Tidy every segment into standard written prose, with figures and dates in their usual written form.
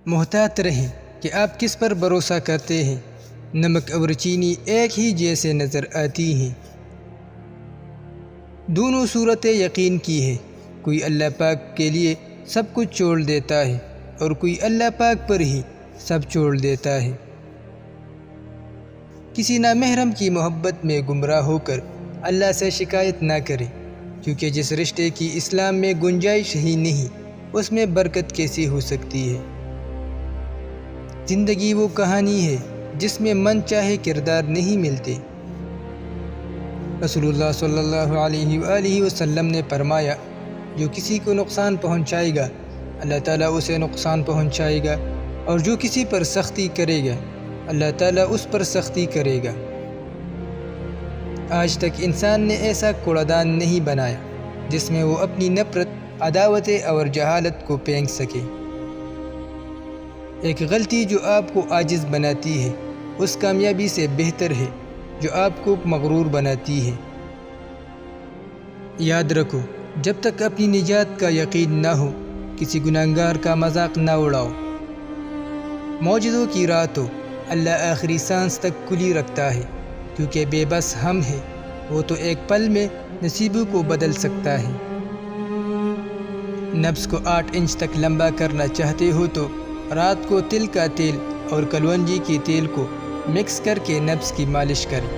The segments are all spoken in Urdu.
محتاط رہیں کہ آپ کس پر بھروسہ کرتے ہیں۔ نمک اور چینی ایک ہی جیسے نظر آتی ہیں، دونوں صورتیں یقین کی ہیں۔ کوئی اللہ پاک کے لیے سب کچھ چھوڑ دیتا ہے اور کوئی اللہ پاک پر ہی سب چھوڑ دیتا ہے۔ کسی نامحرم کی محبت میں گمراہ ہو کر اللہ سے شکایت نہ کریں، کیونکہ جس رشتے کی اسلام میں گنجائش ہی نہیں، اس میں برکت کیسی ہو سکتی ہے۔ زندگی وہ کہانی ہے جس میں من چاہے کردار نہیں ملتے۔ رسول اللہ صلی اللہ علیہ وآلہ وسلم نے فرمایا، جو کسی کو نقصان پہنچائے گا اللہ تعالیٰ اسے نقصان پہنچائے گا، اور جو کسی پر سختی کرے گا اللہ تعالیٰ اس پر سختی کرے گا۔ آج تک انسان نے ایسا کوڑا دان نہیں بنایا جس میں وہ اپنی نفرت، عداوتیں اور جہالت کو پھینک سکے۔ ایک غلطی جو آپ کو عاجز بناتی ہے اس کامیابی سے بہتر ہے جو آپ کو مغرور بناتی ہے۔ یاد رکھو، جب تک اپنی نجات کا یقین نہ ہو کسی گناہگار کا مذاق نہ اڑاؤ۔ معجزوں کی راہ تو اللہ آخری سانس تک کھلی رکھتا ہے، کیونکہ بے بس ہم ہیں، وہ تو ایک پل میں نصیبوں کو بدل سکتا ہے۔ نفس کو 8 انچ تک لمبا کرنا چاہتے ہو تو رات کو تل کا تیل اور کلونجی کے تیل کو مکس کر کے نفس کی مالش کریں۔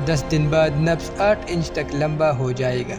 10 دن بعد نفس 8 انچ تک لمبا ہو جائے گا۔